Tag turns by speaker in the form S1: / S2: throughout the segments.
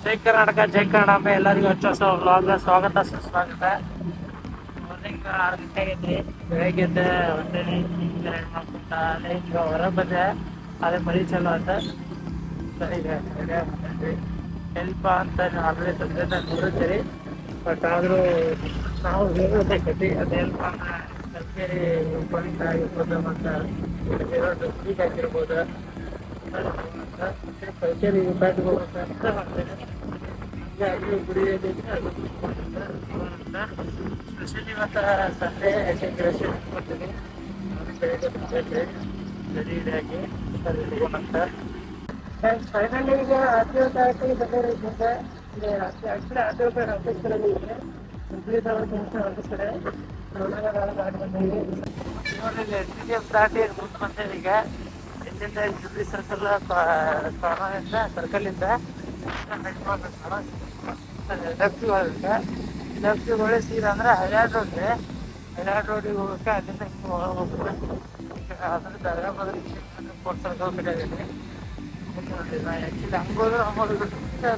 S1: ಜೈ ಕರ್ನಾಟಕ ಜೈ ಕನ್ನಡಾಂಬೆ ಎಲ್ಲರಿಗೂ ಹೊಸ ವ್ಲಾಗ್ ಸ್ವಾಗತ ಸುಸ್ವಾಗತ. ಮಾರ್ನಿಂಗ್ 6 ಗಂಟೆ ಆಗೈತಿ. ಬೆಳಗ್ಗೆ ಎದ್ದೆ ಒಂದೇ ಮಾಡ್ಕೊಂತ ಅಲ್ಲೇ ಈಗ ಹೊರಗೆ ಬಂದೆ. ಅದೇ ಮಳಿ ಚಲೋ ಆತ. ಸರಿ ಹೆಲ್ಪ ಅಂತ ಆಲ್ರೆಡಿ ತಂದೆ ನೋಡಿದ್ದೀರಿ. ಬಟ್ ಆದರೂ ನಾವು ಹೇಳ್ಬೇಕೈತಿ ಅದು ಹೆಲ್ಪ ಅಂದ್ರೆ ಕಲ್ಕೇರಿ ಉಪನೀತ ಆಗಿರ್ಬೋದು ಮತ್ತು ಗುಡಿಗೆ ಆಗಿರ್ಬೋದು. ಕಲ್ಕೇರಿ ಬ್ಯಾಟ್ಗೆ ಹೋಗ್ಬೇಕಂತ ಮಾಡ್ತೇನೆ. ಅದು ಗುಡಿ ಸ್ಪೆಷಲಿ ಇವತ್ತು ಸಂಡೇ ಡೆಕೋರೇಷನ್ ಮಾಡ್ತೀನಿ. ಬೆಳಿಗ್ಗೆ ಬಂದಿದ್ದೆ ರೆಡಿಯಾಗಿ ಹೋಗೋಣಂತ. ಫೈನಲಿ ಈಗ ಆರ್ಟಿಒ ತಾರೀಕಿಗೆ ಬಂದಿರೋದ್ರಿಂದ ಆ್ಯಕ್ಚುಲಿ ಆರ್ಟಿಒ ಕಾರ್ಡ್ ಆಫೀಸ್ ಕಡೆಯಲ್ಲಿ ಇದೆ. ಹುಬ್ಳಿ ತಾಲೂಕು ಆಫೀಸ್ ಕಡೆ ಗಾಡಿ ಬಂದಿದ್ದೀವಿ. ನೋಡಿ STDF ದಾಟಿ ಮುಂದೆ ಬಂದೇವೆ. ಈಗ ಇಲ್ಲಿಂದ ಜುಬ್ಲಿ ಸರ್ಕಲಿಂದ ಲೆಫ್ಟಿಗೆ ಹೋಗ್ಬೇಕು. ಲೆಫ್ಟಿಗೆ ಹೊಳೆ ಸೀದಾ ಅಂದರೆ ಹೈರಾಡ್ ರೋಡ್ ಇದೆ. ಹೈರಾಡ್ ರೋಡಿಗೆ ಹೋಗ್ಬೇಕು. ಅಲ್ಲಿಂದ ಹಿಂಗೆ ಒಳಗೆ ಹೋಗ್ಬೇಕು. ಅದ್ರ ದರ್ಗಾ ಬದಲು ಕೋರ್ಟ್ ಸರ್ಕಲ್ ಬೇಕಾಗಿದೆ. ಆ್ಯಕ್ಚುಲಿ ಹಂಗೋದ್ರೆ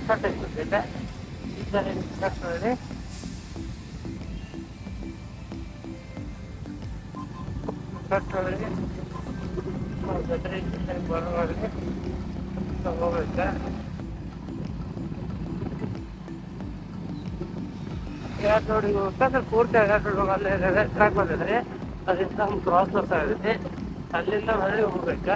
S1: ಕಟ್ ಆಗ್ತಿದ್ದೆ. ಈಗ ಕಟ್ ನೋಡಿ ಕಟ್ ಒಳಗೆ ಬರೋವರೆಗೆ ಹೋಗ್ಬೇಕು. ಹೈರಾಡ್ ರೋಡಿಗೆ ಹೋಗ್ಬೇಕಾದ್ರೆ ಪೂರ್ತಿ ಹೈರಾಡ್ ರೋಡ್ ಅಲ್ಲಿ ಟ್ರ್ಯಾಕ್ ಬಂದಿದ್ರೆ ಅದರಿಂದ ನಮ್ಗೆ ಕ್ರಾಸ್ ಬರ್ತಾ ಇರುತ್ತೆ. ಅಲ್ಲಿಂದ ಹೊರಗೆ ಹೋಗ್ಬೇಕು.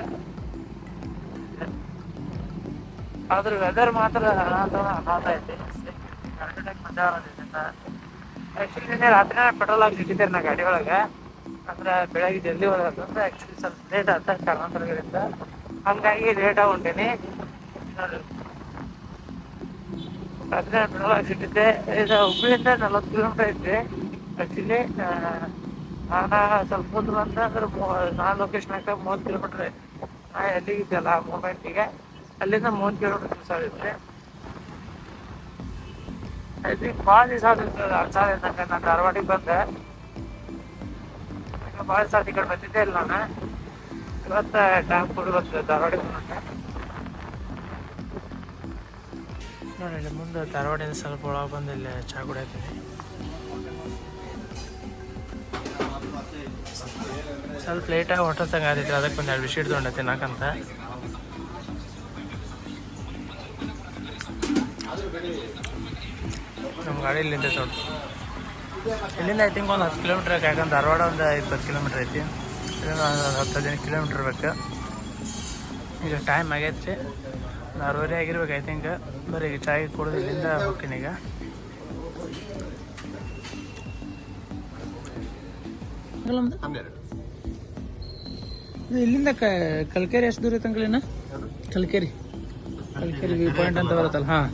S1: ಆದ್ರೆ ವೆದರ್ ಮಾತ್ರ ಅನಾಥ ಐತಿ. ಮಜಾ ಬರೋದ್ರಿಂದ ಆ್ಯಕ್ಚುಲಿ ನಿನ್ನೆ ರಾತ್ರಿ ಪೆಟ್ರೋಲ್ ಹಾಕಿ ಇಟ್ಟಿದ್ದಾರೆ ನಾ ಗಾಡಿ ಒಳಗೆ. ಅಂದ್ರೆ ಬೆಳಗ್ಗೆ ಜಲ್ದಿ ಹೋಗೋದಂದ್ರೆ ಆ್ಯಕ್ಚುಲಿ ಸ್ವಲ್ಪ ಲೇಟ್ ಆಗ್ತಾ ಕಾರಣಾಂತರಗಳಿಂದ ಹಂಗಾಗಿ ಲೇಟಾಗಿ ಹೊಂಟೀನಿ. ರಾತ್ರಿ ಪೆಟ್ರೋಲ್ ಹಾಕ್ಸಿಟ್ಟಿದ್ದೆ. ಇದು ಹುಬ್ಳಿಯಿಂದ 40 ಕಿಲೋಮೀಟರ್ ಐತಿ. ಆ್ಯಕ್ಚುಲಿ ನಾನು ಸ್ವಲ್ಪ ಮುಂದೆ ಬಂದ ಅಂದ್ರೆ ನಾನು ಲೊಕೇಶನ್ ಹಾಕ್ತಾ 30 ಕಿಲೋಮೀಟರ್ ಐತಿ. ನಾ ಎಲ್ಲಿಗಿದ್ದೆಲ್ಲ ಆ ಮೂಮೆಂಟಿಗೆ ಅಲ್ಲಿಂದ 30 ಕಿಲೋಮೀಟರ್ ದಿವಸ ಆಗುತ್ತೆ. ಐ ಥಿಂಕ್ ಭಾಳ ದಿವಸ ಆಗಿರ್ತದೆ. ಅನ್ಸಾದಿಂದ ನಾನು ಧಾರವಾಡಿಗೆ ಬಂದೆ. ಈಗ ಭಾಳ ದಿವಸ ಈ ಕಡೆ ಬಂದಿದ್ದೆ ಇಲ್ಲ ನಾನು. ಇವತ್ತು ಟೈಮ್ ಕೂಡ ಬರ್ತದೆ ಧಾರವಾಡಿಗೆ ಬಂದೆ. ನೋಡಿ ಇಲ್ಲಿ ಮುಂದೆ ಧಾರವಾಡಿಂದ ಸ್ವಲ್ಪ ಒಳಗೆ ಬಂದು ಇಲ್ಲಿ ಚಹಾ ಕುಡಿಯತ್ತೀನಿ. ಸ್ವಲ್ಪ ಲೇಟಾಗಿ ಹೋಟೆಲ್ ಸಂಗ ಆದಿತ್ತು. ಅದಕ್ಕೆ ಒಂದು 2 ಬಿಸ್ಕಿಟ್ ತೊಗೊಂಡೆ ತಿನ್ನಕಂತ. ನಮ್ಮ ಗಾಡಿ ಇಲ್ಲಿಂದ ತೊಗೊಂಡು ಇಲ್ಲಿಂದ ಐ ಥಿಂಕ್ ಒಂದು 10 ಕಿಲೋಮೀಟ್ರ್ ಐತೆ. ಯಾಕಂದ್ರೆ ಧಾರವಾಡ ಒಂದು 20 ಕಿಲೋಮೀಟ್ರ್ ಐತಿ. ಇಲ್ಲಿಂದ ಒಂದು 10-15 ಕಿಲೋಮೀಟ್ರ್ ಇರ್ಬೇಕು. ಈಗ ಟೈಮ್ ಆಗೈತಿ 6:30 ಆಗಿರ್ಬೇಕು ಐ ಥಿಂಕ್. ಬರೀ ಈಗ ಚಾಯ್ ಕುಡಿದು ಇಲ್ಲಿಂದ ಹೋಗ್ತೀನಿ. ಈಗ ಇದು ಇಲ್ಲಿಂದ ಕಲ್ಕೇರಿ ಎಷ್ಟು ದೂರ ಐತೆ ಅಂಕಲ್? ಕಲ್ಕೇರಿ ವ್ಯೂ ಪಾಯಿಂಟ್ ಅಂತ ಬರುತ್ತಲ್ಲ. ಹಾಂ,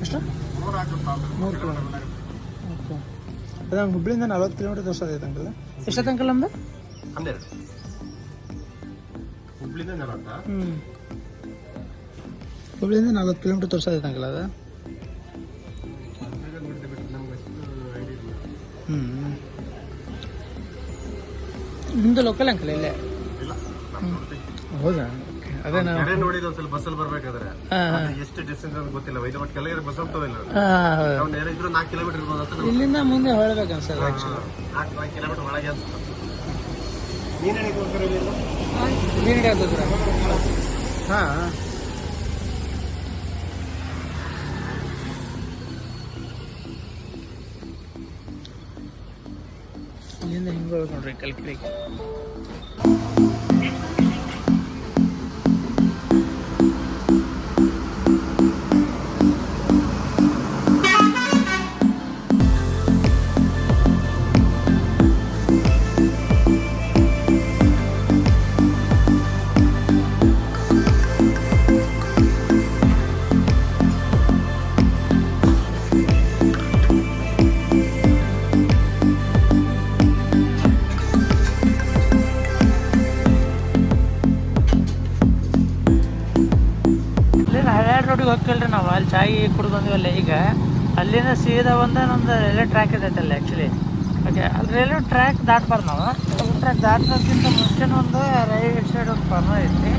S1: ಎಷ್ಟು? 3 ಕಿಲೋಮೀಟರ್. ಓಕೆ. ಅದು ನಮ್ಗೆ ಹುಬ್ಳಿಯಿಂದ 40 ಕಿಲೋಮೀಟರ್ ತೋರಿಸೋದೈತೆ ಅಂಕಲ್. ಎಷ್ಟೈತೆ ಅಂಕಲ್ ನಮ್ದು? 12. ಹುಬ್ಳಿಯಿಂದ 40 ಕಿಲೋಮೀಟರ್ ತೋರಿಸೋದೈತೆ ಅಂಕಲ್ ಅದು. ನಿಮ್ದು ಲೋಕಲ್ ಅಂಕಲ್ ಇಲ್ಲೇ? ಹೌದಾ? ಅದೇ ನಾವು ನೋಡಿದ್ದು ಸ್ವಲ್ಪ ಬಸ್ಸಲ್ಲಿ ಬರ್ಬೇಕಾದ್ರೆ ಎಷ್ಟು ಡಿಸ್ಟೆನ್ಸ್ ಅಂತ ಗೊತ್ತಿಲ್ಲ. ಬಟ್ ಕೆಳಗೆ ಬಸ್ ಹೋಗ್ತದಿಲ್ಲ. ಇದ್ರು 4 ಕಿಲೋಮೀಟರ್ ಇರ್ಬೋದು. ಇಲ್ಲಿಂದ ಮುಂದೆ ಹೊಳ್ಬೇಕು ಅನ್ಸಲ್ಲ. 4 ಕಿಲೋಮೀಟರ್ ಒಳಗೆ ಅನ್ಸುತ್ತೆ. ನೀನು ಆಗ್ತದ್ರ? ಹಾಂ, ಇಲ್ಲಿಂದ ಹಿಂಗೆ ಹೋಗ್ಬೇಕು ನೋಡ್ರಿ ಕಲ್ಕೇರಿಗೆ. ರೋಡಿಗೆ ಹೋಗ್ತಿಲ್ರಿ ನಾವು. ಅಲ್ಲಿ ಚಾಯ್ ಕುಡ್ದು ಬಂದಿವಲ್ಲ. ಈಗ ಅಲ್ಲಿಂದ ಸೀದಾ ಒಂದು ನಮ್ದು ರೈಲ್ವೆ ಟ್ರ್ಯಾಕ್ ಇದೈತಲ್ಲ ಆ್ಯಕ್ಚುಲಿ. ಓಕೆ, ಅಲ್ಲಿ ರೈಲ್ವೆ ಟ್ರ್ಯಾಕ್ ದಾಟ್ಬಾರ್ದು ನಾವು. ರೈಲ್ವೆ ಟ್ರ್ಯಾಕ್ ದಾಟೋಕ್ಕಿಂತ ಮುಂಚೆ ಒಂದು ರೈಟ್ ಸೈಡ್ ಒಂದು ಕಾರ್ನರ್ ಐತಿ.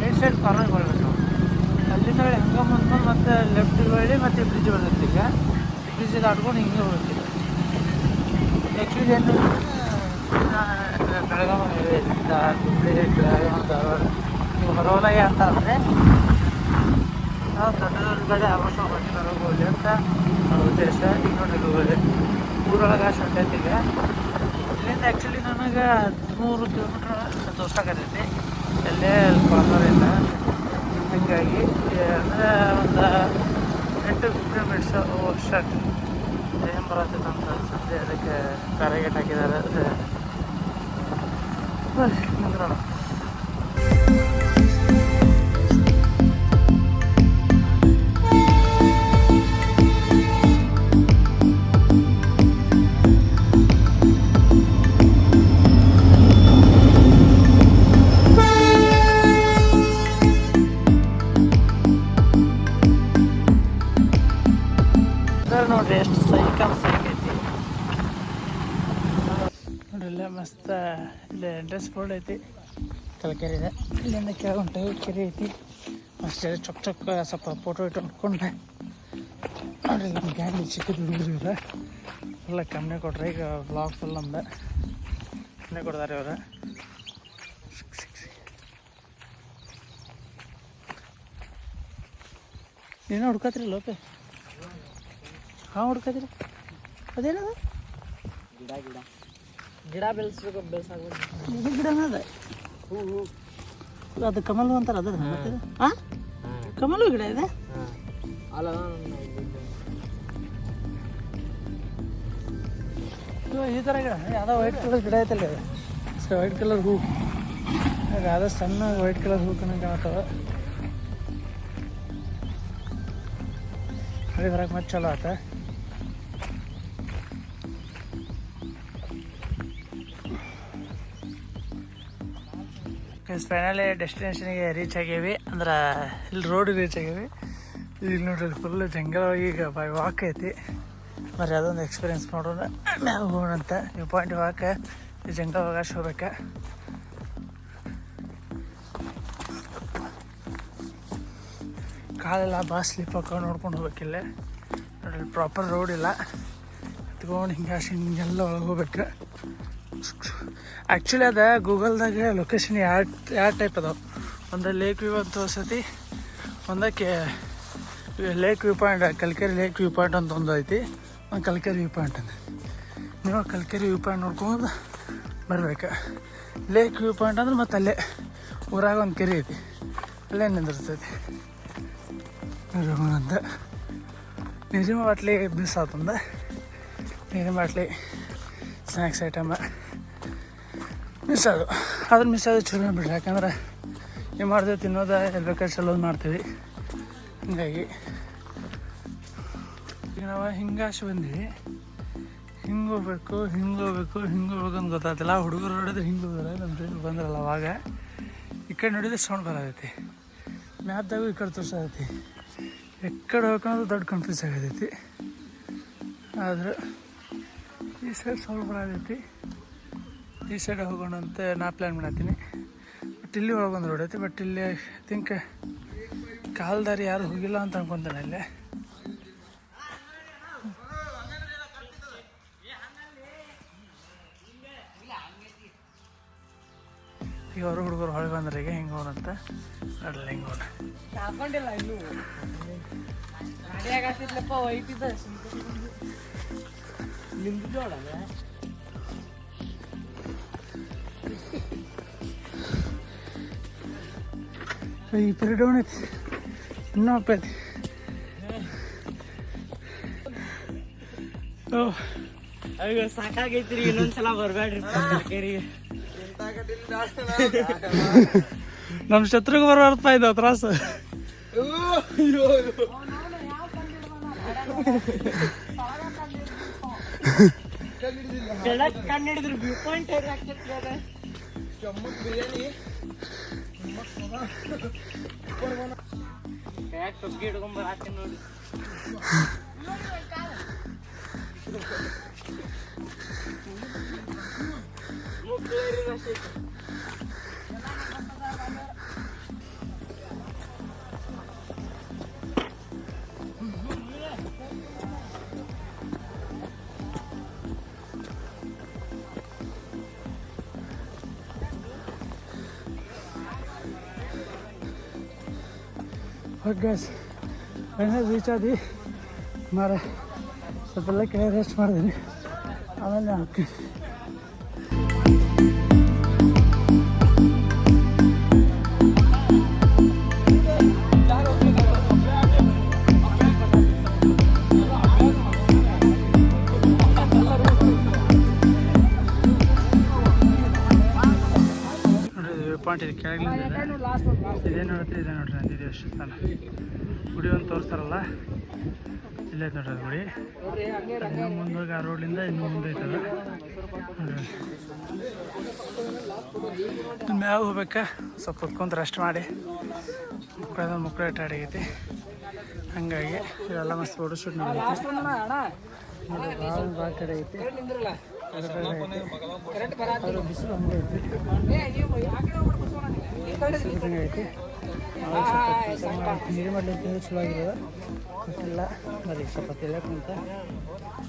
S1: ರೈಟ್ ಸೈಡ್ ಕಾರ್ನರ್ಗೆ ಹೋಗ್ಬೇಕು ನಾವು. ಅಲ್ಲಿಂದ ಹಂಗೆ ಮತ್ತು ಲೆಫ್ಟಿಗೆ ಹೊಳ್ಳಿ ಮತ್ತು ಬ್ರಿಡ್ಜ್ ಬರ್ತೈತಿ. ಈಗ ಬ್ರಿಡ್ಜ್ ದಾಟ್ಕೊಂಡು ಹಿಂಗೆ ಹೋಗ್ತಿದ್ದೆ. ಆ್ಯಕ್ಚುಲಿ ಏನು ಬೆಳಗಾವಿ ಹುಬ್ಬಳ್ಳಿ ಬೆಳಗಾವಿ ಧಾರವಾಡ ನೀವು ಹೊರವಲಯ ಅಂತಾದರೆ ನಾವು ದೊಡ್ಡದವ್ರ ಕಡೆ ಅವಶ್ಯ ಹೊರಗೆ ಹೋಗಲಿ ಅಂತ ಉದ್ದೇಶ. ಈಗ ನೋಡ್ರಿ ಊರೊಳಗೆ ಅಷ್ಟು ಹೊಂಟೈತಿ. ಈಗ ಇಲ್ಲಿಂದ ಆ್ಯಕ್ಚುಲಿ ನನಗೆ 13 ಕಿಲೋಮೀಟ್ರ್ ತೋರ್ಸಾಕತ್ತೈತಿ ಎಲ್ಲೇ ಕೊಳಗಾರಿಂದ. ಹೀಗಾಗಿ ಅಂದರೆ ಒಂದು 8-15 ಮಿನಿಟ್ಸ್ ಅಷ್ಟು ಏನು ಬರತ್ತೈತೆ ಅಂತ ಅನ್ಸುತ್ತೆ. ಅದಕ್ಕೆ ಕಾರ್ಯಗೇಟ್ ಹಾಕಿದ್ದಾರೆ. ನಿಂದ್ರೋಣ. ನೋಡ್ರಿ ಎಷ್ಟು ಸೈಕಲ್ ಐತಿ ನೋಡ್ರಿ. ಇಲ್ಲೇ ಮಸ್ತ್ ಇಲ್ಲೇ ಎಂಟ್ರೆನ್ಸ್ ಬೋರ್ಡ್ ಐತಿ. ಕಲ್ಕೆರೆ ಇದೆ. ಇಲ್ಲಿಂದ ಕೆಳಗುಂಟು ಕೆರೆ ಐತಿ. ಅಷ್ಟೇ ಚೊಕ್ಕ ಸ್ವಲ್ಪ ಫೋಟೋ ಹೊಡ್ಕೊಂಡೆ ನೋಡ್ರಿ. ನಮ್ಮ ಗ್ಯಾಂಗ್ ಚಿಕ್ಕದು ಹುಡುಗರು ಇವ್ರೆ ಎಲ್ಲ ಕಮ್ಮಿ ಕೊಟ್ರೆ. ಈಗ ಬ್ಲಾಗ್ ಫುಲ್ ನಮ್ದು ಕಮ್ಮಿ ಕೊಡ್ತಾರೆ ಇವ್ರು. ನೀನು ಹುಡ್ಕತ್ರಿ ಲೋಪೆ? ಹಾಂ ಹುಡ್ಕತ್ರಿ. ಅದೇನದು? ಗಿಡ ಬೆಳೆಸ್ಬೇಕು. ಇದು ಗಿಡನ ಅದ. ಅದು ಕಮಲು ಅಂತಾರೆ. ಅದ ಮತ್ತೆ ಹಾಂ ಕಮಲು ಗಿಡ ಇದೆ. ಈ ಥರ ಗಿಡ ಯಾವುದೋ ವೈಟ್ ಕಲರ್ ಗಿಡ ಐತಲ್ಲ. ವೈಟ್ ಕಲರ್ ಹೂ. ಯಾವುದೋ ಸಣ್ಣ ವೈಟ್ ಕಲರ್ ಹೂ ಕಾಣ್ತಾವ. ಮಳೆ ಬರಕ್ಕೆ ಮತ್ತೆ ಚಲೋ ಆತ. ಫೈನಲಿ ಡೆಸ್ಟಿನೇಷನ್ಗೆ ರೀಚ್ ಆಗೇವಿ. ಅಂದ್ರೆ ಇಲ್ಲಿ ರೋಡ್ ರೀಚ್ ಆಗೇವಿ. ಇಲ್ಲಿ ನೋಡ್ರಿ ಫುಲ್ ಜಂಗಲ್. ಈಗ ಬೈ ವಾಕ್ ಐತಿ. మరి ಅದೊಂದು ಎಕ್ಸ್ಪೀರಿಯನ್ಸ್ ಮಾಡೋಣ. ನಾವು ಹೋಗೋಣಂತ ವ್ಯೂ ಪಾಯಿಂಟ್ ವಾಕ್ ಈ ಜಂಗಲ್ ಒಳಗೆ ಹೋಗ್ಬೇಕು. ಕಾಲೆಲ್ಲ ಭಾಳ ಸ್ಲಿಪ್ ಹಾಕೊಂಡು ನೋಡ್ಕೊಂಡು ಹೋಗ್ಬೇಕಿಲ್ಲ. ನೋಡ್ರಿ ಪ್ರಾಪರ್ ರೋಡ್ ಇಲ್ಲ. ಹತ್ಕೊಂಡು ಹಿಂಗೆಲ್ಲ ಒಳಗೆ ಹೋಗ್ಬೇಕು. ಆ್ಯಕ್ಚುಲಿ ಅದ ಗೂಗಲ್ದಾಗ ಲೊಕೇಶನ್ ಎರಡು ಟೈಪ್ ಅದಾವೆ. ಒಂದು ಲೇಕ್ ವ್ಯೂ ಅಂತ ತೋರಿಸತಿ, ಒಂದಕ್ಕೆ lake view point Kalkere lake view point ಅಂತ ಒಂದು ಐತಿ. ಒಂದು ಕಲ್ಕೆರೆ ವ್ಯೂ ಪಾಯಿಂಟ್ ಅಂತ. ನೀವು ಕಲ್ಕೆರೆ ವ್ಯೂ ಪಾಯಿಂಟ್ ನೋಡ್ಕೊಂಡು ಬರ್ಬೇಕು. ಲೇಕ್ ವ್ಯೂ ಪಾಯಿಂಟ್ ಅಂದ್ರೆ ಮತ್ತೆ ಅಲ್ಲೇ ಊರಾಗ ಒಂದು ಕೆರೆ ಐತಿ, ಅಲ್ಲೇ ನಿಂದಿರ್ತೈತಿ. ಅಂತ ನೀರಿನ ಬಾಟ್ಲಿ ಮಿಸ್ ಆತಂದ. ನೀರಿನ ಬಾಟ್ಲಿ ಸ್ನ್ಯಾಕ್ಸ್ ಐಟಮ್ ಮಿಸ್ ಅದು. ಅದನ್ನ ಮಿಸ್ ಆದ್ರೆ ಚಲೋ ಬಿಡ್ರಿ. ಯಾಕಂದ್ರೆ ಏನು ಮಾಡ್ತೀವಿ ತಿನ್ನೋದು ಎಲ್ಲಿ ಬೇಕಾದ್ರೆ ಚಲೋದು ಮಾಡ್ತೀವಿ. ಹೀಗಾಗಿ ಈಗ ನಾವು ಹಿಂಗಾಶ್ ಬಂದೀವಿ. ಹಿಂಗೆ ಹೋಗ್ಬೇಕು ಅಂತ ಗೊತ್ತಾಗ್ತಿಲ್ಲ. ಹುಡುಗರು ನೋಡಿದ್ರೆ ಹಿಂಗೆ ಹೋಗೋಲ್ಲ. ನಮ್ಮ ಫ್ರೆಂಡ್ ಬಂದ್ರಲ್ಲ ಅವಾಗ ಈ ಕಡೆ ನೋಡಿದ್ರೆ ಸೌಂಡ್ ಬರೋದೈತಿ. ಮ್ಯಾಪ್ದಾಗೂ ಈ ಕಡೆ ತೋರ್ಸೋದೈತಿ. ಎಕ್ಕಡೆ ಹೋಗ್ಕೊಂಡು ದೊಡ್ಡ ಕನ್ಫ್ಯೂಸ್ ಆಗತೈತಿ. ಆದ್ರೆ ಈ ಸೈಡ್ ಸೌಂಡ್ ಬರೋದೈತಿ. ಈ ಸೈಡ್ ಹೋಗೋಣ ಅಂತ ನಾ ಪ್ಲ್ಯಾನ್ ಮಾಡತ್ತೀನಿ. ಬಟ್ ಇಲ್ಲಿ ಒಳಗೊಂದು ರೋಡ್ ಐತಿ. ಬಟ್ ಇಲ್ಲಿ ಐ ಥಿಂಕ್ ಕಾಲ್ದಾರಿ ಯಾರು ಹೋಗಿಲ್ಲ ಅಂತ ಅನ್ಕೊಂತಾನೆ. ಇಲ್ಲೇ ಈಗ ಅವರು ಹುಡುಗರು ಹೊಳೆ ಬಂದ್ರೆ ಈಗ ಹಿಂಗೆ ಹೋಗಂತ ನೋಡಲ್ಲ. ಹಿಂಗೆ ಹೋಣ ಹಾಕೊಂಡಿಲ್ಲ ಇನ್ನು ಗಾಡಿಯಾಗತ್ತಿದ್ಲಪ್ಪ ಒಯ್ತಿದ್ದ ನಿಮ್ದು ಜೋಡಲ್ಲ. ಈ ಪೀರಿಯಡ್ ಐತಿ ಇನ್ನೂ ಅಪ್ಪೈತಿ. ಸಾಕಾಗೈತ್ರಿ. ಇನ್ನೊಂದ್ಸಲ ಬರ್ಬೇಡ್ರಿ ಕಲ್ಕೆರೆಗೆ. ನಮ್ಮ ಶತ್ರುಗೆ ಬರೋರ್ಥ ಇದ್ದ ತ್ರಾಸ. ಕಂಡಿಡಿದ್ರು ವ್ಯೂ ಪಾಯಿಂಟ್ ಬಿರಿಯಾನಿ ತೊಗ್ಗಿ ಹಿಡ್ಕೊಂಡ್ ಹಾಕ್ತೀನಿ ನೋಡಿ. ಗ್ಯಾಸ್ ಫೈನಲ್ ರೀಚ್ ಆದಿ ಮಾರ ಸ್ವಲ್ಪೆಲ್ಲ ಕೆಳಗೆ ರೆಸ್ಟ್ ಮಾಡಿದ್ದೀನಿ ಆಮೇಲೆ ಹಾಕಿ ಪಾಯಿಂಟ್ ಇದೆ ಕೆಳಗಿಂದ ಇದೇ ನೋಡ್ರಿ ನಂದಿ ದೇವಸ್ಥಾನ ಗುಡಿ ಒಂದು ತೋರಿಸ್ತಾರಲ್ಲ ಇಲ್ಲೇ ನೋಡ್ರಿ ಅದು ಗುಡಿ ಇನ್ನೂ ಮುಂದೋಗಿ ಆ ರೋಡ್ಲಿಂದ ಇನ್ನೂ ಮುಂದೆ ಐತದ ಮ್ಯಾಗ ಹೋಗ್ಬೇಕಾ ಸ್ವಲ್ಪ ಹೊತ್ಕೊಂತ ರೆಸ್ಟ್ ಮಾಡಿ ಮುಕ್ಕಳ ಆಡಾಗೈತಿ ಹಂಗಾಗಿ ಇದೆಲ್ಲ ಮಸ್ತ್ ಫೋಟೋ ಶೂಟ್ ಭಾಳ ಕಡೆ ಐತಿ ಬಿಸಿಲು ಹಂಗೆ ಐತಿ ನೀರು ಮಾಡ್ಲಿಕ್ಕೆ ಚಲೋ ಆಗಿರೋದು ಗೊತ್ತಿಲ್ಲ ಬರೀ ಸ್ವಲ್ಪ ತಿಳಿಯಕ್ಕಂತ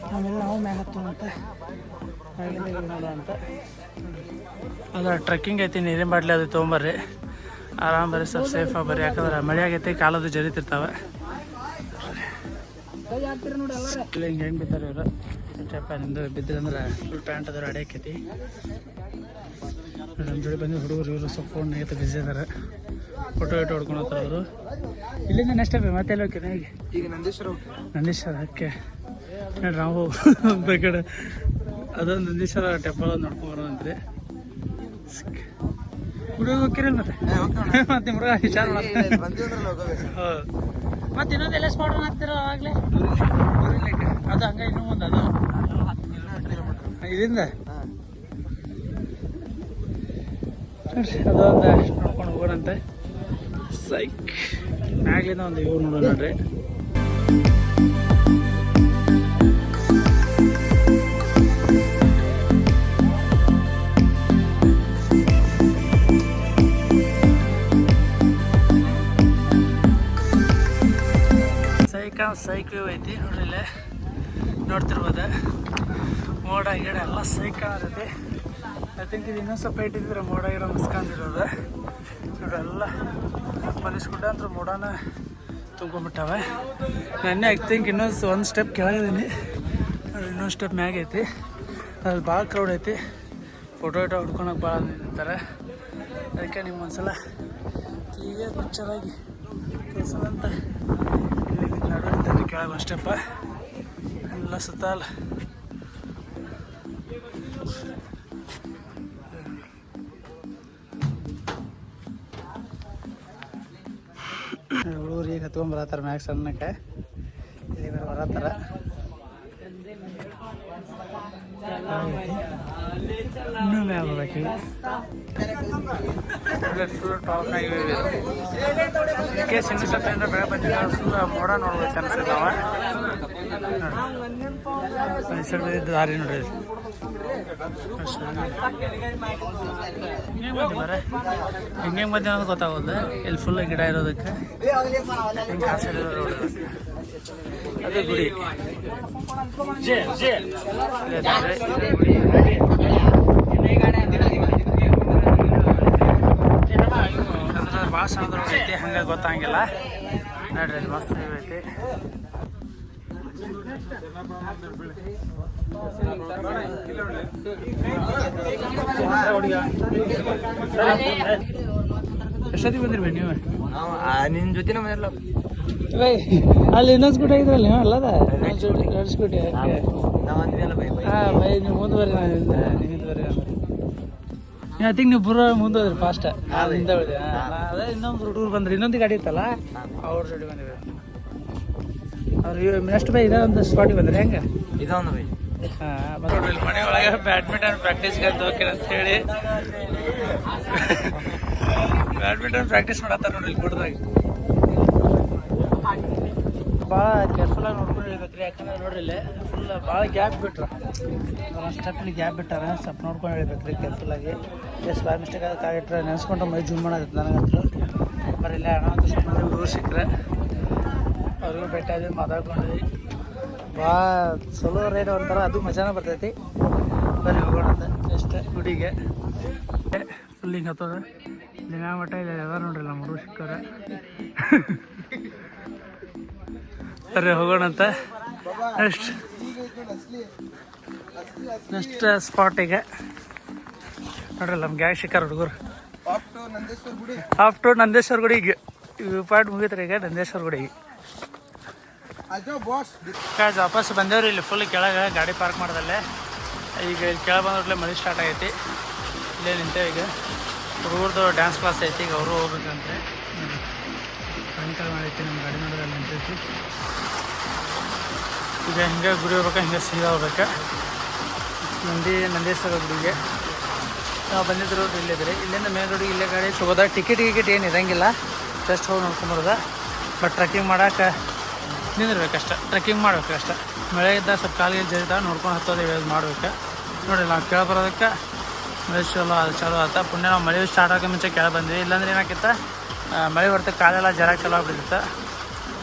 S1: ಆಮೇಲೆ ನಾವು ಮ್ಯಾಗ ಹತ್ತೋಂತ ನೋಡೋ ಅಂತ ಅದು ಟ್ರೆಕ್ಕಿಂಗ್ ಐತಿ ನೀರಿನ ಬಾಟ್ಲಿ ಅದು ತೊಗೊಂಬರ್ರಿ ಆರಾಮ್ ಬರ್ರಿ ಸ್ವಲ್ಪ ಸೇಫಾಗಿ ಬರ್ರಿ ಯಾಕಂದ್ರೆ ಮಳೆ ಆಗೈತಿ ಕಾಲದು ಜರಿತಿರ್ತಾವೆ ಹಿಂಗೆ ಹೆಂಗೆ ಬಿದ್ದಾರೆ ಇವರು ಚಪ್ಪ ನಿಮ್ದು ಬಿದ್ದರೆ ಫುಲ್ ಪ್ಯಾಂಟ್ ಅದ್ರ ಅಡಿ ಆಕೈತಿ ನಮ್ಮ ಜೋಡಿ ಬಂದು ಹುಡುಗರು ಇವರು ಸ್ವಲ್ಪ ಫೋನ್ ಐತೆ ಬಿಸಿ ಇದಾರೆ ಫೋಟೋ ಹೊಡ್ಕೊಂಡು ಹೋಗ್ತಾರೆ ಅವರು ಇಲ್ಲಿಂದ ನೆಕ್ಸ್ಟ್ ಟೈಮ್ ಮತ್ತೆ ಎಲ್ಲ ಹೋಗ್ತೀನಿ ಈಗ ನಂದೀಶ್ವರ ಓಕೆ ನೋಡ್ರಿ ನಾವು ಬೇಕಡೆ ಅದೊಂದು ನಂದೀಶ್ವರ ಟೆಂಪಲ್ ಒಂದು ನೋಡ್ಕೊಂಬರೋದಂತ್ರಿ ಹುಡುಗ ಹೋಗ್ಕಿರಲ್ಲ ಮತ್ತೆ ಮುರುಗ ವಿಚಾರ ಹೌದು ಮತ್ತೆ ಇನ್ನೊಂದು ಎಲ್ಲ ಸ್ಪಾಟ್ ಹಾಕ್ತಿರೋ ಆವಾಗಲೇ ಅದು ಹಂಗೆ ಇನ್ನೂ ಮುಂದೆ ಅದು ಇಲ್ಲಿಂದ ನೋಡ್ರಿ ಅದೊಂದು ನೋಡ್ಕೊಂಡು ಹೋಗೋಣಂತೆ ಸೈಕ್ ಮ್ಯಾಗ್ಲಿಂದ ಒಂದು ಇವ್ರು ನೋಡೋಣ ನೋಡ್ರಿ ಸೈಕ್ ವ್ಯೂ ಐತಿ ನೋಡ್ರಿ ಇಲ್ಲೇ ನೋಡ್ತಿರ್ಬೋದು ಮೋಡ ಗಿಡ ಎಲ್ಲ ಸೈಕ್ ಕಾಣತೈತಿ ಐ ಥಿಂಕ್ ಇದು ಇನ್ನೂ ಸ್ವಲ್ಪ ಇಟ್ಟಿದ್ರೆ ಮೋಡ ಗಿಡ ಮುಸ್ಕೊಂಡಿರೋದು ನೋಡ್ರಿ ಎಲ್ಲ ಮನುಷ್ಯ ಗುಡ್ಡ ಅಂತ ಮೋಡನ ತುಂಬ್ಕೊಂಡ್ಬಿಟ್ಟವೆ ನೆನ್ನೆ ಐ ಥಿಂಕ್ ಇನ್ನೊಂದು ಒಂದು ಸ್ಟೆಪ್ ಕೆಳಗಿದ್ದೀನಿ ನೋಡ್ರಿ ಇನ್ನೊಂದು ಸ್ಟೆಪ್ ಮ್ಯಾಗ ಐತಿ ಅಲ್ಲಿ ಭಾಳ ಕ್ರೌಡ್ ಐತಿ ಫೋಟೋ ಹೊಡ್ಕೊಳಕ್ಕೆ ಭಾಳ ನಿಂತಾರೆ ಅದಕ್ಕೆ ನಿಮ್ಮ ಒಂದ್ಸಲ ಈಗ ಪಿಕ್ಚರಾಗಿ ತೋರಿಸೋದಂತ ನಡುವೆ ಕೆಳಗೆ ಒಂದು ಸ್ಟೆಪ್ಪ ಎಲ್ಲ ಸುತ್ತಲ್ಲ ಹುಡುಗರು ಈಗ ಹತ್ಕೊಂಡ್ಬರತ್ತಾರ ಮ್ಯಾಗ ಸಣ್ಣಕ್ಕೆ ಇಲ್ಲಿ ಬರತ್ತಾರ ಇನ್ನೂ ಮ್ಯಾಗ ಹೋಗ್ಬೇಕು ಫುಲ್ ಟಾಪ್ನಾಗ ಕೇಸ್ ಇನ್ನೂ ಸ್ವಲ್ಪ ಏನಾರ ಬೆಳೆ ಬಂದಿಲ್ಲ ಫುಲ್ ಮೋಡ ನೋಡ್ಬೇಕು ಅನ್ಸುತ್ತೆ ನಾವು ನೋಡಿ ದಾರಿ ನೋಡ್ರಿ ಹಿಂಗೆ ಬಂದಿ ಬರ ಹಿಂಗೆ ಬಂದಿ ಅನ್ನೋದು ಗೊತ್ತಾಗೋದು ಇಲ್ಲಿ ಫುಲ್ ಗಿಡ ಇರೋದಕ್ಕೆ ಹಿಂಗೆ ಆ ಸೈಡ್ ರೋಡ್ ಅದೇ ಗುಡಿ ಅಂದ್ರೆ ಭಾಳ ಸಣ್ಣದ ರೋಡ್ ಐತಿ ಹಂಗಾಗಿ ಗೊತ್ತಾಗಿಲ್ಲ ನೋಡ್ರಿ ಅಲ್ಲಿ ಮಸ್ತ್ ಐತಿ ಎಷ್ಟೊತ್ತಿಗೆ ಬಂದಿರ್ಬೇ ನೀವು ನಿನ್ನ ಜೊತೆ ಮನೆಯಲ್ಲ ಅಲ್ಲಿ ಇನ್ನೊಂದು ಸ್ಕೂಟಿ ಆಗಿದ್ರಲ್ಲ ನೀವು ಅಲ್ಲದ ಎರಡು ಸ್ಕೂಟಿ ಹಾಂ ಬೈ ನೀವು ಮುಂದುವರಿ ಮುಂದುವರಿ ಐ ಥಿಂಕ್ ನೀವು ಬರೋ ಮುಂದೋದ್ರಿ ಫಾಸ್ಟ್ ಹಿಂದೆ ಉಳಿದೆ ಅದೇ ಇನ್ನೊಂದು ಹುಡುಗರು ಬಂದ್ರಿ ಇನ್ನೊಂದು ಗಾಡಿ ಇತ್ತಲ್ಲ ಅವ್ರ ಜೊತೆ ಬಂದಿವಿ ಅವ್ರು ನೆಕ್ಸ್ಟ್ ಬೈ ಇದೇ ಒಂದು ಸ್ಪಾಟಿಗೆ ಬಂದ್ರಿ ಹೆಂಗೆ ಇದೊಂದು ಬೈ ಹಾಂ ಮತ್ತೆ ಮನೆ ಒಳಗೆ ಬ್ಯಾಡ್ಮಿಂಟನ್ ಪ್ರಾಕ್ಟೀಸ್ಗೆ ಅಂತ ಹೋಗ್ತೀನಿ ಅಂತ ಹೇಳಿ ಬ್ಯಾಡ್ಮಿಂಟನ್ ಪ್ರಾಕ್ಟೀಸ್ ಮಾಡತ್ತಾರ ನೋಡ್ರಿ ಇಲ್ಲಿ ಕೊಡ್ದಾಗ ಭಾಳ ಕೇರ್ಫುಲ್ಲಾಗಿ ನೋಡ್ಕೊಂಡು ಹೇಳ್ಬೇಕು ರೀ ಯಾಕಂದ್ರೆ ನೋಡ್ರಿ ಇಲ್ಲಿ ಫುಲ್ ಭಾಳ ಗ್ಯಾಪ್ ಬಿಟ್ರು ಒಂದು ಸ್ಟೆಪ್ಲಿ ಗ್ಯಾಪ್ ಬಿಟ್ಟಾರ ಸ್ವಲ್ಪ ನೋಡ್ಕೊಂಡು ಹೇಳ್ಬೇಕು ರೀ ಕೇರ್ಫುಲ್ಲಾಗಿ ಎಷ್ಟು ಬಾಯ್ ಮಿಸ್ಟೇಕ್ ಆಗಿಟ್ರೆ ನೆನೆಸ್ಕೊಂಡು ಮೈ ಜೂಮ್ ಮಾಡೋದೈತೆ ನನಗಂತೂ ಬರೀ ಇಲ್ಲ ಅಣ್ಣ ಅಂತ ಸುಮ್ಮನೆ ಹುಡುಗರು ಸಿಕ್ಕರೆ ಅವ್ರಿಗೂ ಭೇಟಿ ಆದ್ವಿ ಮಾತಾಡ್ಕೊಂಡ್ವಿ ಭಾಳ ಸೋಲೋ ರೈಡ್ ಒಂಥರ ಅದು ಮಜಾನ ಬರ್ತೈತಿ ಬರೀ ಹೋಗೋಣ ಅಂತ ಅಷ್ಟೇ ಗುಡಿಗೆ ಫುಲ್ ಹಿಂಗೆ ಹತ್ತೋದು ದಿನ ಮಟ್ಟ ಇಲ್ಲ ಎಲ್ಲ ನೋಡ್ರಿ ನಮ್ಮ ಹುಡುಗರು ಸಿಕ್ಕವ್ರೆ ಸರಿ ಹೋಗೋಣಂತ. ನೆಕ್ಸ್ಟ್ ಸ್ಪಾಟಿಗೆ ನೋಡ್ರಿ ನಮ್ಮ ಗ್ಯಾಸ್ ಶಿಕಾರ ಹುಡುಗರು ಆಫ್ ಟು ನಂದೇಶ್ವರ ಗುಡಿಗೆ ವ್ಯೂ ಪಾಯಿಂಟ್ ಮುಗಿತ್ರಿ. ಈಗ ನಂದೇಶ್ವರ ಗುಡಿಗೆ ವಾಪಸ್ ಬಂದೇವ್ರಿ. ಇಲ್ಲಿ ಫುಲ್ ಕೆಳಗೆ ಗಾಡಿ ಪಾರ್ಕ್ ಮಾಡ್ದಲ್ಲೇ. ಈಗ ಇಲ್ಲಿ ಕೆಳಗೆ ಬಂದ್ರಲ್ಲೇ ಮಳೆ ಸ್ಟಾರ್ಟ್ ಆಗೈತಿ. ಇಲ್ಲೇ ನಿಂತೇವೆ. ಈಗ ಹುಡುಗರ್ದು ಡ್ಯಾನ್ಸ್ ಕ್ಲಾಸ್ ಐತಿ. ಈಗ ಅವರು ಹೋಗ್ಬೇಕಂತೆ. ಸಾಯಂಕಾಲ ಮಾಡೈತಿ. ನಮ್ಮ ಗಾಡಿ ನೋಡೋದಲ್ಲಿ ನಿಂತೈತಿ. ಈಗ ಹಿಂಗೆ ಗುಡಿ ಹೋಗ್ಬೇಕು, ಹಿಂಗೆ ಸೀದಾ ಹೋಗ್ಬೇಕು ನಂದೇಶ್ವರ ಗುಡಿಗೆ. ನಾವು ಬಂದಿದ್ರು ಇಲ್ಲಿದ್ರಿ. ಇಲ್ಲಿಂದ ಮೇನ್ ರೋಡಿಗೆ ಇಲ್ಲೇ ಗಾಡಿ ಸಿಗೋದ. ಟಿಕೆಟ್ ಏನು ಇರೋಂಗಿಲ್ಲ, ಜಸ್ಟ್ ಹೋಗಿ ನೋಡ್ಕೊಂಬರೋದ. ಬಟ್ ಟ್ರೆಕ್ಕಿಂಗ್ ಮಾಡೋಕೆ ನಿಂದಿರ್ಬೇಕಷ್ಟ, ಟ್ರೆಕ್ಕಿಂಗ್ ಮಾಡ್ಬೇಕಷ್ಟ. ಮಳೆ ಇದ್ದಾಗ ಸ್ವಲ್ಪ ಕಾಲಿಗೆ ಜರಿತ ನೋಡ್ಕೊಂಡು ಹತ್ತೋದು ಯೂಸ್ ಮಾಡ್ಬೇಕು. ನೋಡಿ ನಾವು ಕೆಳ ಬರೋದಕ್ಕೆ ಮಳೆ ಚಲೋ ಆತ. ಪುಣ್ಯ ನಾವು ಮಳೆ ಸ್ಟಾರ್ಟ್ ಆಗೋಕೆ ಮುಂಚೆ ಕೆಳ ಬಂದ್ವಿ. ಇಲ್ಲಾಂದ್ರೆ ಏನಾಕಿತ್ತ ಮಳೆ ಬರ್ತಕ್ಕೆ ಕಾಲೆಲ್ಲ ಜರಾಗಿ ಚಲೋ ಆಗ್ಬಿಟ್ಟಿತ್ತು.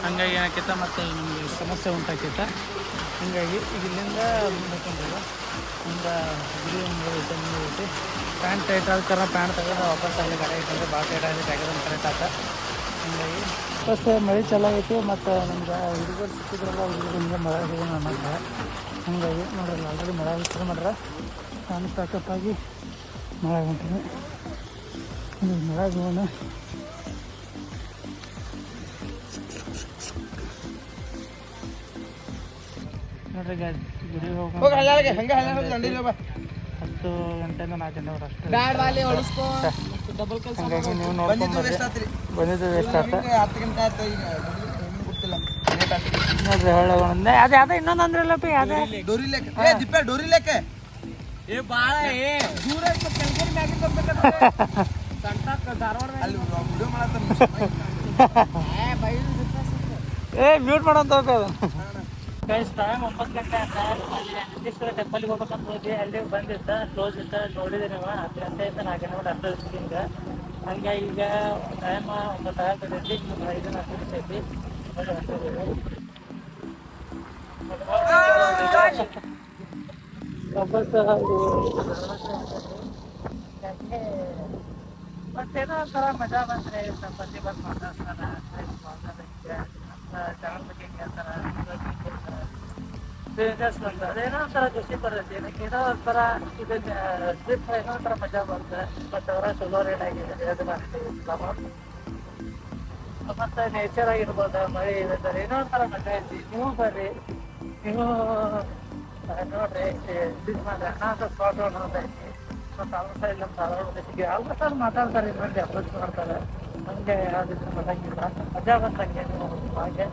S1: ಹಂಗಾಗಿ ಏನಾಕಿತ್ತ ಮತ್ತು ನಮಗೆ ಸಮಸ್ಯೆ ಉಂಟಾಕಿತ್ತು. ಹೀಗಾಗಿ ಈಗ ಇಲ್ಲಿಂದ ನೋಡ್ಕೊಂಡ್ರೆ ಒಂದು ಗುಡಿ ಮುಂದೆ ಪ್ಯಾಂಟ್ ಟೈಟ್ ಆದ ಕಾರಣ ಪ್ಯಾಂಟ್ ತೆಗೆದ್ರೆ ವಾಪಸ್ ಅಲ್ಲಿ ಗಾಡಿ ಐತಂದ್ರೆ ಭಾಳ ಟೈಟ್ ಆಗಿ ತೆಗೆದ್ರೆ ಕರೆಕ್ಟ್ ಆತ. ಹೀಗಾಗಿ ವಾಪಸ್ ಮಳೆ ಚಲೋ ಐತಿ. ಮತ್ತು ನಮ್ಗೆ ಹುಡುಗರು ಸಿಕ್ಕಿದ್ರಲ್ಲ, ಹುಡುಗರು ಹಿಂಗೆ ಮಳೆ ಹೋಗೋಣ ಅನ್ನೋದು. ಹೀಗಾಗಿ ನೋಡ್ರಲ್ಲ ಆಲ್ರೆಡಿ ಮಳೆ ಶುರು ಮಾಡ್ರೆ ನಾನು ಪ್ಯಾಕಪ್ಪಾಗಿ ಮಳೆ ಹೊಂಟೀನಿ. ಮಳೆ ಹೋಗೋಣ. ನೋಡ್ರಿ ಗುಡಿಗೆ ಹೋಗೋಣ. 10 ಗಂಟೆಯಿಂದ 4 ಗಂಟೆವರೆಗೆ ಅಷ್ಟೇ. ಹಂಗಾಗಿ ನೀವು ನೋಡ್ಕೊಂಡು ಬಂದಿದ್ದು ವೇಸ್ಟ್ ಆಗ್ತದೆ. ನೋಡ್ರಿ ಹೊಳ್ಳೆ ಅದೇ ಅದೇ ಇನ್ನೊಂದು ಅಂದ್ರಲ್ಲಪ್ಪ ಅದೇ ಮ್ಯೂಟ್ ಮಾಡೋಂತ ಟೈಮ್ 9 ಗಂಟೆ ಅಂತ. ಅಲ್ಲಿ ನಂದೀಶ್ವರ ಟೆಂಪಲ್ಗೆ ಹೋಗ್ಬೇಕಂತ ಹೋದ್ವಿ. ಅಲ್ಲಿ ಬಂದಿತ್ತು, ಕ್ಲೋಸ್ ಇತ್ತು. ನೋಡಿದೆ ನೀವು 10 ಗಂಟೆ ಇತ್ತು, 4 ಗಂಟೆ ಬಿಟ್ಟು ಅಷ್ಟು ಹಿಂಗೆ. ಹಂಗಾಗಿ ಈಗ ಟೈಮ್ 9 ಆಗತೈತಿ. 5 4 ಐತಿ. ವಾಪಸ್ ಮತ್ತೇನೋ ಒಂಥರ ಮಜಾ ಬಂದರೆ ಸಂಪತ್ತಿ ಬಂದು ಮಾತಾಡ್ತಾರೆ. ಚಾನಲ್ ಬಗ್ಗೆ ಹೇಳ್ತಾರೆ. ಅದೇನೋ ಒಂಥರ ಖುಷಿ ಬರ್ತೈತಿ. ಏನಕ್ಕೆ ಏನೋ ಒಂಥರ ಇದನ್ನ ಟ್ರಿಪ್ ಏನೋ ಒಂಥರ ಮಜಾ ಬರುತ್ತೆ. ಮತ್ತು ಅವರ ಚಲೋ ರೇಟ್ ಆಗಿದೆ ಅದು ಮತ್ತು ನೇಚರ್ ಆಗಿರ್ಬೋದು, ಮಳೆ ಇರುತ್ತೆ, ಏನೋ ಒಂಥರ ಮಜಾ ಐತಿ. ನೀವು ಬರ್ರಿ, ನೀವು ನೋಡ್ರಿ. ಇದು ಮಾಡ್ರಿ ಅನ್ನ ಸ್ಪಾಟ್ ನೋಡ್ತೈತಿ. ಮತ್ತು ಅವ್ರ ಸೈಡ್ ನಮ್ಮ ಧಾರವಾಡ ಜೊತೆಗೆ ಆಲ್ಮೋಸ್ಟ್ ಅಲ್ಲಿ ಮಾತಾಡ್ತಾರೆ. ಮಂದಿ ಅಪ್ರೋಚ್ ಮಾಡ್ತಾರೆ. ಹಂಗೆ ಯಾವುದಿದ್ರು ಬರಂಗಿಲ್ಲ. ಮಜಾ ಬಂದಂಗೆ ನೀವು ಹಾಗೆ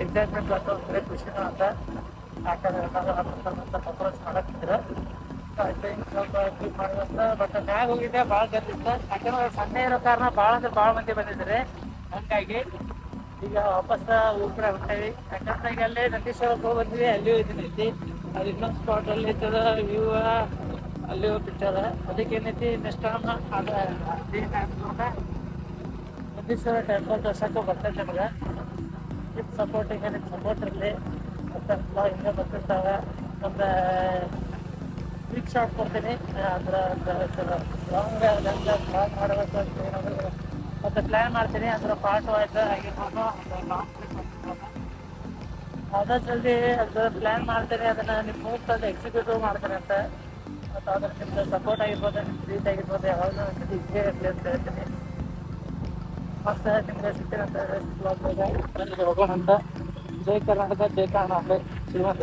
S1: ಎಕ್ಸೈಟ್ಮೆಂಟ್ ಬರ್ತದೆ, ಖುಷಿನೂ ಅಂತ. ಯಾಕಂದ್ರೆ ಅಪ್ರೋಚ್ ಮಾಡಕ್ಕಿದ್ರೆ ಸ್ವಲ್ಪ ಕೀಪ್ ಮಾಡುವಂತ. ಬಟ್ ಮ್ಯಾಗ ಹೋಗಿದ್ದೆ ಭಾಳ ಗಂದಿತ್ತು. ಯಾಕಂದ್ರೆ ಸಣ್ಣ ಇರೋ ಕಾರಣ ಭಾಳ ಅಂದ್ರೆ ಭಾಳ ಮಂದಿ ಬಂದಿದ್ದಾರೆ. ಹಂಗಾಗಿ ಈಗ ವಾಪಸ್ ಊರ ಕಡೆ ಹೊಂಟೇವಿ. ಯಾಕಂದ್ರೆ ಈಗ ಅಲ್ಲೇ ನಂದೀಶ್ವರಕ್ಕೆ ಹೋಗಿ ಬಂದ್ವಿ. ಅಲ್ಲಿಯೂ ಇದನ್ನೈತಿ. ಅದು ಇನ್ನೊಂದು ಸ್ಪಾಟಲ್ಲಿ ಇರ್ತದ ವ್ಯೂ, ಅಲ್ಲಿಯೂ ಪಿಕ್ಚರ್. ಅದಕ್ಕೆ ಏನೈತಿ ನೆಕ್ಸ್ಟ್ ಟೈಮ್ ಅದು ನಂದೀಶ್ವರ ಟೆಂಪಲ್ ದರ್ಶನಕ್ಕೆ ಬರ್ತೈತೆ ನಮಗೆ. ವಿತ್ ಸಪೋರ್ಟಿಂಗ್ ಏನೈತಿ, ಸಪೋರ್ಟ್ ಇರಲಿ. ಮತ್ತು ಹಿಂಗೆ ಬರ್ತಿರ್ತಾವೆ. ಒಂದು ಕ್ವಿಕ್ ಶಾಟ್ ಕೊಡ್ತೀನಿ. ಅಂದ್ರೆ ಲಾಂಗ್ ಪ್ಲಾನ್ ಮಾಡಬೇಕು ಅಂತ ಏನಾದರೂ ಮತ್ತು ಪ್ಲ್ಯಾನ್ ಮಾಡ್ತೀನಿ. ಅಂದ್ರೆ ಪಾರ್ಟ್ ವೈಸ್ ಆಗಿರ್ಬೋದು. ಲಾಂಗ್ ಟ್ರಿಪ್ ಅದ ಜಲ್ದಿ ಅದು ಪ್ಲ್ಯಾನ್ ಮಾಡ್ತೀನಿ. ಅದನ್ನು ನಿಮ್ಮ ಮೂರ್ತಲ್ಲಿ ಎಕ್ಸಿಕ್ಯೂಟಿವ್ ಮಾಡ್ತೀನಿ ಅಂತ. ಮತ್ತು ಅದ್ರ ನಿಮ್ದು ಸಪೋರ್ಟ್ ಆಗಿರ್ಬೋದು, ನಿಮ್ಮ ಪ್ರೀತಿ ಆಗಿರ್ಬೋದು, ಯಾವಾಗಲೂ ಇದ್ದೇ ಇರಲಿ ಅಂತ ಹೇಳ್ತೀನಿ. ಮತ್ತು ನಿಮಗೆ ಸಿಗ್ತೀನಂತ ಬ್ಲಾಗ್ ಹೋಗೋಣ ಅಂತ. ಜೈ ಕರ್ನಾಟಕ, ಜೈ ಕನ್ನಡ, ಶ್ರೀಮಂತ.